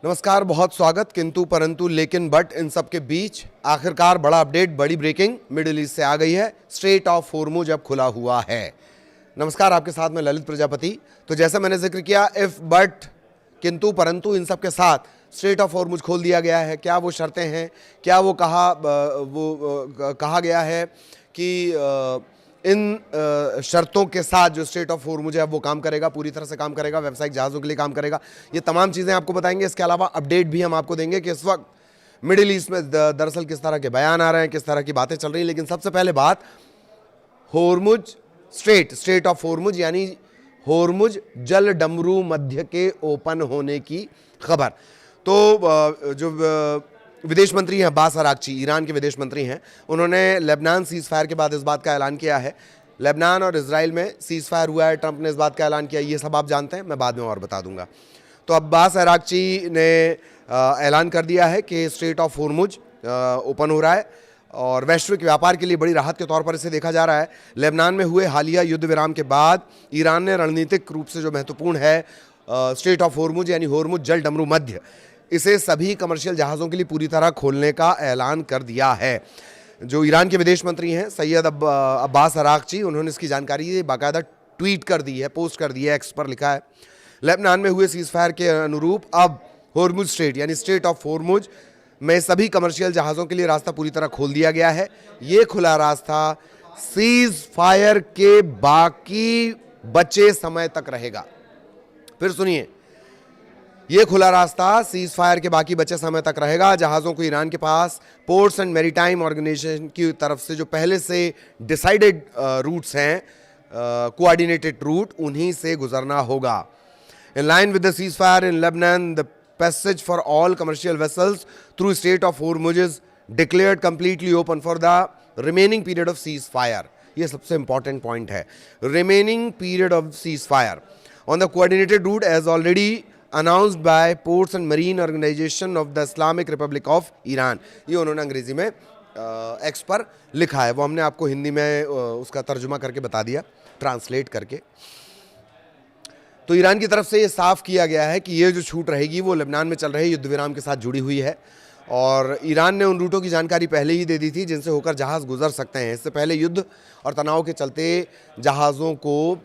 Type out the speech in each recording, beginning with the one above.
नमस्कार, बहुत स्वागत। किंतु परंतु लेकिन बट इन सब के बीच आखिरकार बड़ा अपडेट, बड़ी ब्रेकिंग मिडिल ईस्ट से आ गई है। स्ट्रेट ऑफ होर्मुज अब खुला हुआ है। नमस्कार, आपके साथ में ललित प्रजापति। तो जैसा मैंने जिक्र किया, इफ बट किंतु परंतु इन सब के साथ स्ट्रेट ऑफ होर्मुज खोल दिया गया है। क्या वो शर्तें हैं, क्या वो कहा गया है कि इन शर्तों के साथ जो स्ट्रेट ऑफ होर्मुज है वो काम करेगा, पूरी तरह से काम करेगा, व्यावसायिक जहाज़ों के लिए काम करेगा। ये तमाम चीज़ें आपको बताएंगे। इसके अलावा अपडेट भी हम आपको देंगे कि इस वक्त मिडिल ईस्ट में दरअसल किस तरह के बयान आ रहे हैं, किस तरह की बातें चल रही हैं। लेकिन सबसे पहले बात होर्मुज स्ट्रेट ऑफ होर्मुज यानी होर्मुज जल डमरू मध्य के ओपन होने की खबर। तो जो विदेश मंत्री हैं अब्बास अरागची, ईरान के विदेश मंत्री हैं, उन्होंने लेबनान सीज फायर के बाद इस बात का ऐलान किया है। लेबनान और इजराइल में सीज फायर हुआ है, ट्रंप ने इस बात का ऐलान किया। ये सब आप जानते हैं, मैं बाद में और बता दूंगा। तो अब्बास अरागची ने ऐलान कर दिया है कि स्ट्रेट ऑफ होर्मुज ओपन हो रहा है और वैश्विक व्यापार के लिए बड़ी राहत के तौर पर इसे देखा जा रहा है। लेबनान में हुए हालिया युद्ध विराम के बाद ईरान ने रणनीतिक रूप से जो महत्वपूर्ण है स्ट्रेट ऑफ होर्मुज यानी होर्मुज जल डमरू मध्य, इसे सभी कमर्शियल जहाज़ों के लिए पूरी तरह खोलने का ऐलान कर दिया है। जो ईरान के विदेश मंत्री हैं सैयद अब्बास अरागची, उन्होंने इसकी जानकारी बाकायदा ट्वीट कर दी है, पोस्ट कर दी है, एक्स पर लिखा है। लेबनान में हुए सीज फायर के अनुरूप अब होर्मुज स्ट्रेट यानी स्ट्रेट ऑफ होर्मुज में सभी कमर्शियल जहाज़ों के लिए रास्ता पूरी तरह खोल दिया गया है। ये खुला रास्ता सीज फायर के बाकी बचे समय तक रहेगा। फिर सुनिए, ये खुला रास्ता सीज फायर के बाकी बचे समय तक रहेगा। जहाज़ों को ईरान के पास पोर्ट्स एंड मैरीटाइम ऑर्गेनाइजेशन की तरफ से जो पहले से डिसाइडेड रूट्स हैं, कोऑर्डिनेटेड रूट, उन्हीं से गुजरना होगा। In line with the ceasefire in Lebanon, the passage for all commercial vessels through strait of Hormuz is declared completely open for the remaining period of ceasefire. ये सबसे important point है, remaining period of ceasefire on the coordinated route as already announced by Ports and Marine Organization of the Islamic Republic of Iran। ये उन्होंने अंग्रेजी में x पर लिखा है, वो हमने आपको हिंदी में उसका तर्जुमा करके बता दिया, ट्रांसलेट करके। तो ईरान की तरफ से ये साफ किया गया है कि ये जो छूट रहेगी वो लेबनान में चल रहे युद्ध विराम के साथ जुड़ी हुई है और ईरान ने उन रूटों की जानकारी पहले ही दे दी थी जिनसे होकर जहाज़ गुजर सकते हैं। इससे पहले युद्ध और तनाव के चलते जहाज़ों को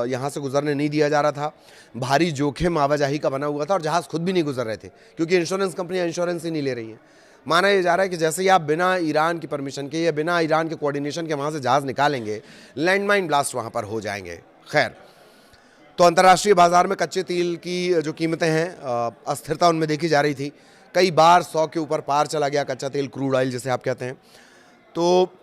यहाँ से गुजरने नहीं दिया जा रहा था। भारी जोखिम आवाजाही का बना हुआ था और जहाज़ खुद भी नहीं गुजर रहे थे क्योंकि इंश्योरेंस कंपनियाँ इंश्योरेंस ही नहीं ले रही हैं। माना यह जा रहा है कि जैसे ही आप बिना ईरान की परमिशन के या बिना ईरान के कोऑर्डिनेशन के वहाँ से जहाज़ निकालेंगे, लैंडमाइन ब्लास्ट वहाँ पर हो जाएंगे। खैर, तो अंतर्राष्ट्रीय बाज़ार में कच्चे तेल की जो कीमतें हैं, अस्थिरता उनमें देखी जा रही थी। कई बार 100 के ऊपर पार चला गया कच्चा तेल, क्रूड ऑयल जिसे आप कहते हैं। तो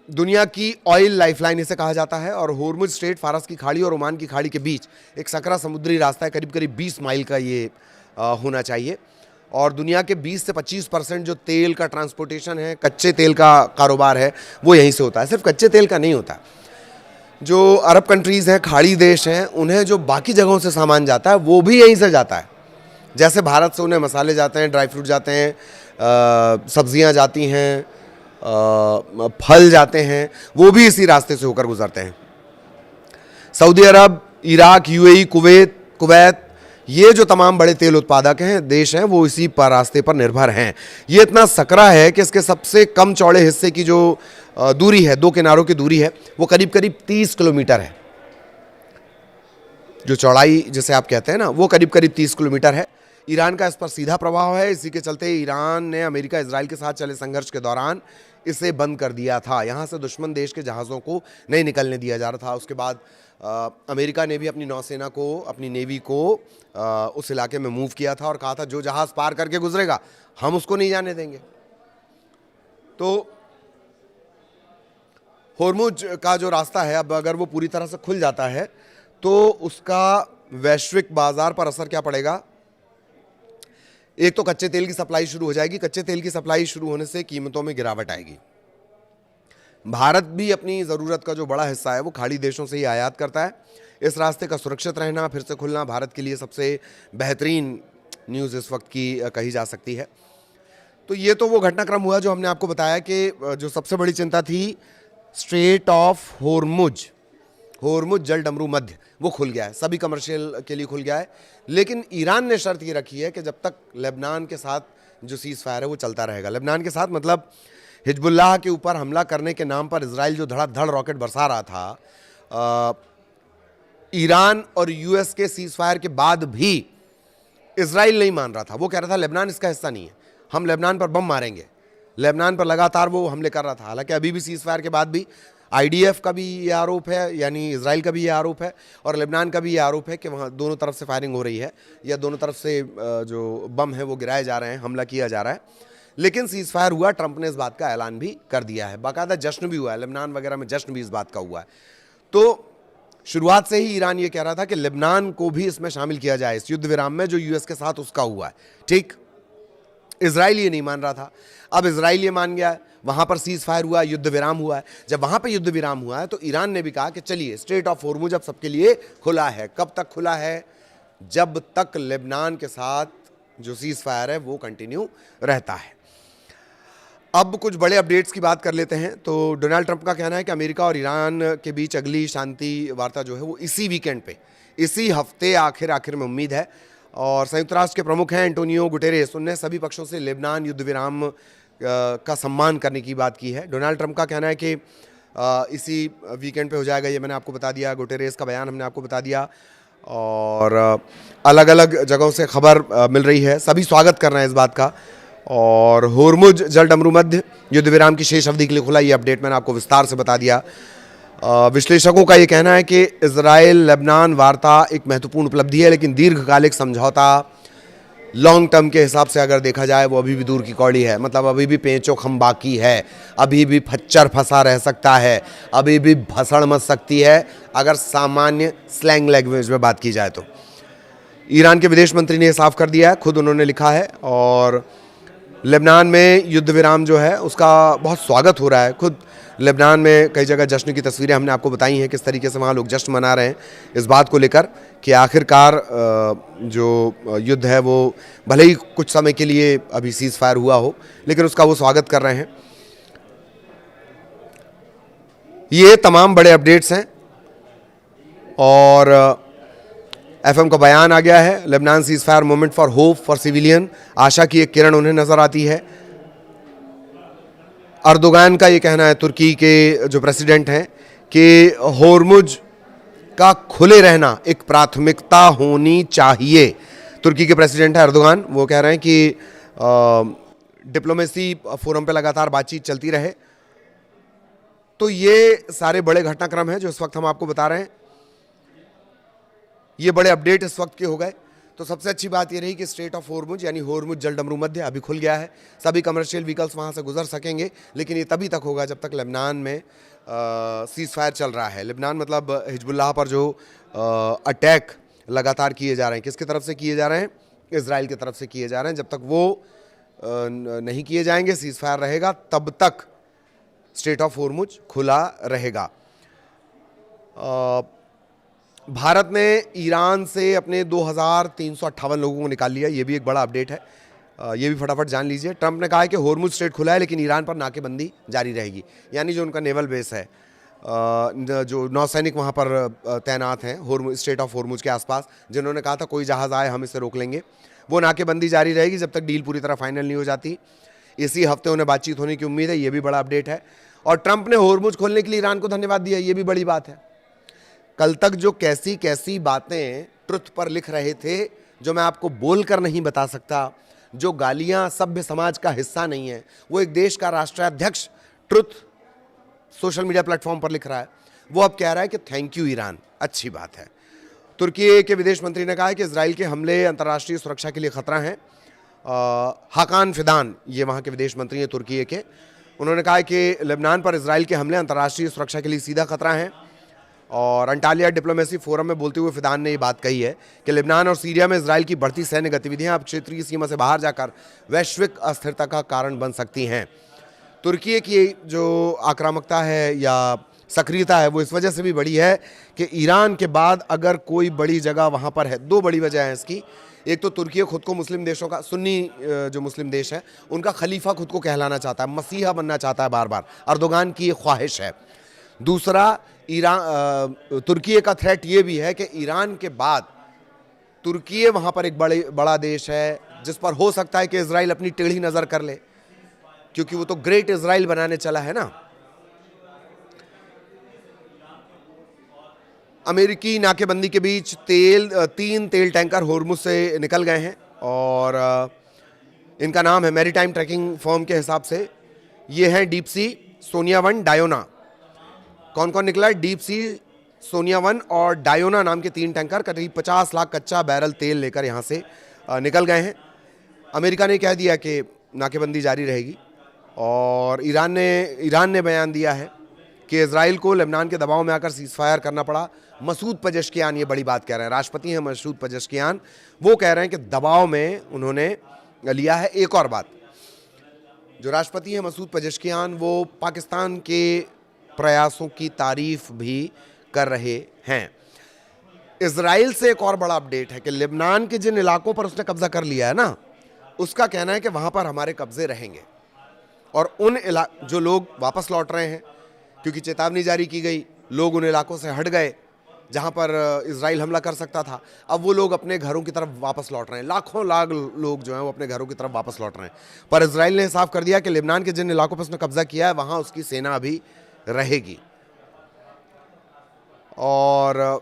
दुनिया की ऑयल लाइफलाइन इसे कहा जाता है और होर्मुज स्ट्रेट फारस की खाड़ी और ओमान की खाड़ी के बीच एक सकरा समुद्री रास्ता है। करीब करीब 20 माइल का ये होना चाहिए और दुनिया के 20 से 25% जो तेल का ट्रांसपोर्टेशन है, कच्चे तेल का कारोबार है, वो यहीं से होता है। सिर्फ कच्चे तेल का नहीं होता, जो अरब कंट्रीज़ हैं, खाड़ी देश हैं, उन्हें जो बाकी जगहों से सामान जाता है वो भी यहीं से जाता है। जैसे भारत से उन्हें मसाले जाते हैं, ड्राई फ्रूट जाते हैं, सब्जियां जाती हैं, फल जाते हैं, वो भी इसी रास्ते से होकर गुजरते हैं। सऊदी अरब, इराक, यूएई, कुवैत, ये जो तमाम बड़े तेल उत्पादक हैं देश हैं, वो इसी पर रास्ते पर निर्भर हैं। ये इतना सकरा है कि इसके सबसे कम चौड़े हिस्से की जो दूरी है, दो किनारों की दूरी है, वो करीब करीब 30 किलोमीटर है। जो चौड़ाई जिसे आप कहते हैं ना, वो करीब करीब 30 किलोमीटर है। ईरान का इस पर सीधा प्रभाव है। इसी के चलते ईरान ने अमेरिका इजराइल के साथ चले संघर्ष के दौरान इसे बंद कर दिया था। यहाँ से दुश्मन देश के जहाज़ों को नहीं निकलने दिया जा रहा था। उसके बाद अमेरिका ने भी अपनी नौसेना को, अपनी नेवी को उस इलाके में मूव किया था और कहा था जो जहाज़ पार करके गुजरेगा हम उसको नहीं जाने देंगे। तो होर्मुज का जो रास्ता है, अब अगर वो पूरी तरह से खुल जाता है तो उसका वैश्विक बाजार पर असर क्या पड़ेगा? एक तो कच्चे तेल की सप्लाई शुरू हो जाएगी। कच्चे तेल की सप्लाई शुरू होने से कीमतों में गिरावट आएगी। भारत भी अपनी ज़रूरत का जो बड़ा हिस्सा है वो खाड़ी देशों से ही आयात करता है। इस रास्ते का सुरक्षित रहना, फिर से खुलना भारत के लिए सबसे बेहतरीन न्यूज़ इस वक्त की कही जा सकती है। तो ये तो वो घटनाक्रम हुआ जो हमने आपको बताया कि जो सबसे बड़ी चिंता थी, स्ट्रेट ऑफ होर्मुज जल डमरू मध्य, वो खुल गया है, सभी कमर्शियल के लिए खुल गया है। लेकिन ईरान ने शर्त ये रखी है कि जब तक लेबनान के साथ जो सीज़ फायर है वो चलता रहेगा। लेबनान के साथ मतलब हिजबुल्लाह के ऊपर हमला करने के नाम पर इजराइल जो धड़ाधड़ रॉकेट बरसा रहा था, ईरान और यूएस के सीज़ फायर के बाद भी इजराइल नहीं मान रहा था। वो कह रहा था लेबनान इसका हिस्सा नहीं है, हम लेबनान पर बम मारेंगे। लेबनान पर लगातार वो हमले कर रहा था। हालांकि अभी भी सीज़ फायर के बाद भी आईडीएफ का भी ये आरोप है, यानी इजराइल का भी ये आरोप है और लेबनान का भी ये आरोप है कि वहाँ दोनों तरफ से फायरिंग हो रही है या दोनों तरफ से जो बम है वो गिराए जा रहे हैं, हमला किया जा रहा है। लेकिन सीज़ फायर हुआ, ट्रंप ने इस बात का ऐलान भी कर दिया है, बाकायदा जश्न भी हुआ है, लेबनान वगैरह में जश्न भी इस बात का हुआ है। तो शुरुआत से ही ईरान ये कह रहा था कि लेबनान को भी इसमें शामिल किया जाए, इस युद्ध विराम में जो यूएस के साथ उसका हुआ है। ठीक, इजराइल ये नहीं मान रहा था, अब इजराइल ये मान गया है, वहाँ पर सीज़ फायर हुआ, युद्ध विराम हुआ है। जब वहाँ पर युद्ध विराम हुआ है तो ईरान ने भी कहा कि चलिए स्ट्रेट ऑफ होर्मुज अब सबके लिए खुला है। कब तक खुला है? जब तक लेबनान के साथ जो सीज़ फायर है वो कंटिन्यू रहता है। अब कुछ बड़े अपडेट्स की बात कर लेते हैं। तो डोनाल्ड ट्रंप का कहना है कि अमेरिका और ईरान के बीच अगली शांति वार्ता जो है वो इसी वीकेंड पे, इसी हफ्ते आखिर में उम्मीद है। और संयुक्त राष्ट्र के प्रमुख हैं एंटोनियो गुटेरेस, उन्होंने सभी पक्षों से लेबनान युद्ध विराम का सम्मान करने की बात की है। डोनाल्ड ट्रंप का कहना है कि इसी वीकेंड पे हो जाएगा, ये मैंने आपको बता दिया। गुटेरेस का बयान हमने आपको बता दिया और अलग अलग जगहों से खबर मिल रही है, सभी स्वागत कर रहे हैं इस बात का। और होर्मुज जल डमरू मध्य युद्ध विराम की शेष अवधि के लिए खुला, ये अपडेट मैंने आपको विस्तार से बता दिया। विश्लेषकों का ये कहना है कि इजराइल लेबनान वार्ता एक महत्वपूर्ण उपलब्धि है, लेकिन दीर्घकालिक समझौता लॉन्ग टर्म के हिसाब से अगर देखा जाए वो अभी भी दूर की कौड़ी है। मतलब अभी भी पेंचो खम बाकी है, अभी भी फच्चर फंसा रह सकता है, अभी भी भसड़ मच सकती है, अगर सामान्य स्लैंग लैंग्वेज में बात की जाए तो। ईरान के विदेश मंत्री ने साफ कर दिया है, खुद उन्होंने लिखा है। और लेबनान में युद्ध विराम जो है उसका बहुत स्वागत हो रहा है। खुद लेबनान में कई जगह जश्न की तस्वीरें हमने आपको बताई हैं, किस तरीके से वहाँ लोग जश्न मना रहे हैं इस बात को लेकर कि आखिरकार जो युद्ध है वो भले ही कुछ समय के लिए अभी सीज़ फायर हुआ हो, लेकिन उसका वो स्वागत कर रहे हैं। ये तमाम बड़े अपडेट्स हैं और एफएम का बयान आ गया है, Lebanon ceasefire moment for hope for civilian, आशा की एक किरण उन्हें नजर आती है। अर्दोगान का ये कहना है, तुर्की के जो प्रेसिडेंट हैं, कि होर्मुज का खुले रहना एक प्राथमिकता होनी चाहिए। तुर्की के प्रेसिडेंट है अर्दोगान, वो कह रहे हैं कि डिप्लोमेसी फोरम पे लगातार बातचीत चलती रहे। तो ये सारे बड़े घटनाक्रम हैं जो इस वक्त हम आपको बता रहे हैं, ये बड़े अपडेट इस वक्त के हो गए। तो सबसे अच्छी बात ये रही कि स्ट्रेट ऑफ होर्मुज यानी होर्मुज जल डमरू मध्य अभी खुल गया है, सभी कमर्शियल व्हीकल्स वहाँ से गुजर सकेंगे। लेकिन ये तभी तक होगा जब तक लेबनान में सीज़ फायर चल रहा है। लेबनान मतलब हिजबुल्लाह पर जो अटैक लगातार किए जा रहे हैं, किसकी तरफ से किए जा रहे हैं? इजराइल की तरफ से किए जा रहे हैं। जब तक वो नहीं किए जाएंगे, सीज़ फायर रहेगा, तब तक स्ट्रेट ऑफ होर्मुज खुला रहेगा। भारत ने ईरान से अपने 2358 लोगों को निकाल लिया, ये भी एक बड़ा अपडेट है, ये भी फटाफट जान लीजिए। ट्रंप ने कहा है कि होर्मुज स्ट्रेट खुला है लेकिन ईरान पर नाकेबंदी जारी रहेगी, यानी जो उनका नेवल बेस है, जो नौसैनिक वहाँ पर तैनात हैं होर्मुज स्ट्रेट ऑफ होर्मुज के आसपास, जिन्होंने कहा था कोई जहाज़ आए हम इसे रोक लेंगे, वो नाकेबंदी जारी रहेगी जब तक डील पूरी तरह फाइनल नहीं हो जाती। इसी हफ्ते उन्हें बातचीत होने की उम्मीद है, ये भी बड़ा अपडेट है। और ट्रंप ने होर्मुज खोलने के लिए ईरान को धन्यवाद दिया, ये भी बड़ी बात है। कल तक जो कैसी कैसी बातें ट्रुथ पर लिख रहे थे, जो मैं आपको बोलकर नहीं बता सकता, जो गालियां सभ्य समाज का हिस्सा नहीं है, वो एक देश का राष्ट्राध्यक्ष ट्रुथ सोशल मीडिया प्लेटफॉर्म पर लिख रहा है, वो अब कह रहा है कि थैंक यू ईरान, अच्छी बात है। तुर्की के विदेश मंत्री ने कहा है कि इजराइल के हमले अंतर्राष्ट्रीय सुरक्षा के लिए खतरा हैं। हाकान फिदान, ये वहाँ के विदेश मंत्री हैं तुर्की के, उन्होंने कहा है कि लेबनान पर इजराइल के हमले अंतर्राष्ट्रीय सुरक्षा के लिए सीधा खतरा हैं। और अंटालिया डिप्लोमेसी फोरम में बोलते हुए फिदान ने ये बात कही है कि लेबनान और सीरिया में इजराइल की बढ़ती सैन्य गतिविधियां अब क्षेत्रीय सीमा से बाहर जाकर वैश्विक अस्थिरता का कारण बन सकती हैं। तुर्की की जो आक्रामकता है या सक्रियता है वो इस वजह से भी बड़ी है कि ईरान के बाद अगर कोई बड़ी जगह वहाँ पर है, दो बड़ी वजह है इसकी। एक तो तुर्की खुद को मुस्लिम देशों का, सुन्नी जो मुस्लिम देश है उनका खलीफा खुद को कहलाना चाहता है, मसीहा बनना चाहता है बार बार, अर्दोगान की ये ख्वाहिश है। दूसरा, तुर्की का थ्रेट ये भी है कि ईरान के बाद तुर्की वहाँ पर एक बड़ा देश है जिस पर हो सकता है कि इजराइल अपनी टेढ़ी नज़र कर ले, क्योंकि वो तो ग्रेट इजराइल बनाने चला है ना। अमेरिकी नाकेबंदी के बीच 3 तेल टैंकर होर्मुज से निकल गए हैं और इनका नाम है मैरीटाइम ट्रैकिंग फर्म के हिसाब से, ये हैं डीप सी, सोनिया 1, डायोना। कौन कौन निकला है? डीप सी, सोनिया 1 और डायोना नाम के 3 टैंकर करीब 50 लाख कच्चा बैरल तेल लेकर यहाँ से निकल गए हैं। अमेरिका ने कह दिया कि नाकेबंदी जारी रहेगी और ईरान ने बयान दिया है कि इजराइल को लेबनान के दबाव में आकर सीज फायर करना पड़ा। मसूद पेजेश्कियान ये बड़ी बात कह रहे हैं, राष्ट्रपति हैं मसूद पेजेश्कियान, वो कह रहे हैं कि दबाव में उन्होंने लिया है। एक और बात, जो राष्ट्रपति हैं मसूद पेजेश्कियान, वो पाकिस्तान के प्रयासों की तारीफ भी कर रहे हैं। इजराइल से एक और बड़ा अपडेट है कि लेबनान के जिन इलाकों पर उसने कब्जा कर लिया है ना, उसका कहना है कि वहां पर हमारे कब्जे रहेंगे और जो लोग वापस लौट रहे हैं, क्योंकि चेतावनी जारी की गई, लोग उन इलाकों से हट गए जहां पर इजराइल हमला कर सकता था, अब वो लोग अपने घरों की तरफ वापस लौट रहे हैं। लाखों लाख लोग जो हैं वो अपने घरों की तरफ वापस लौट रहे हैं। पर इजराइल ने साफ कर दिया कि लेबनान के जिन इलाकों पर उसने कब्जा किया है वहां उसकी सेना अभी रहेगी। और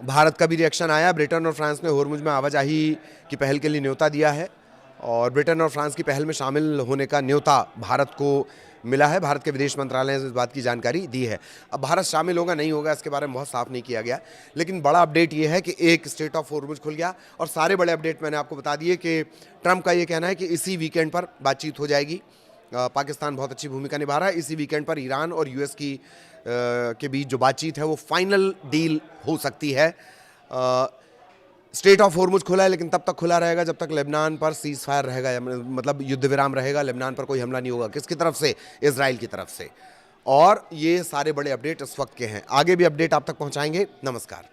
भारत का भी रिएक्शन आया। ब्रिटेन और फ्रांस ने होर्मुज में आवाजाही की पहल के लिए न्योता दिया है और ब्रिटेन और फ्रांस की पहल में शामिल होने का न्योता भारत को मिला है। भारत के विदेश मंत्रालय ने इस बात की जानकारी दी है। अब भारत शामिल होगा नहीं होगा इसके बारे में बहुत साफ नहीं किया गया, लेकिन बड़ा अपडेट ये है कि एक स्ट्रेट ऑफ होर्मुज खुल गया। और सारे बड़े अपडेट मैंने आपको बता दिए कि ट्रंप का ये कहना है कि इसी वीकेंड पर बातचीत हो जाएगी। पाकिस्तान बहुत अच्छी भूमिका निभा रहा है। इसी वीकेंड पर ईरान और यूएस के बीच जो बातचीत है वो फाइनल डील हो सकती है। स्ट्रेट ऑफ होर्मुज खुला है, लेकिन तब तक खुला रहेगा जब तक लेबनान पर सीज फायर रहेगा, मतलब युद्ध विराम रहेगा। लेबनान पर कोई हमला नहीं होगा। किसकी तरफ से? इजराइल की तरफ से। और ये सारे बड़े अपडेट इस वक्त के हैं। आगे भी अपडेट आप तक पहुंचाएंगे। नमस्कार।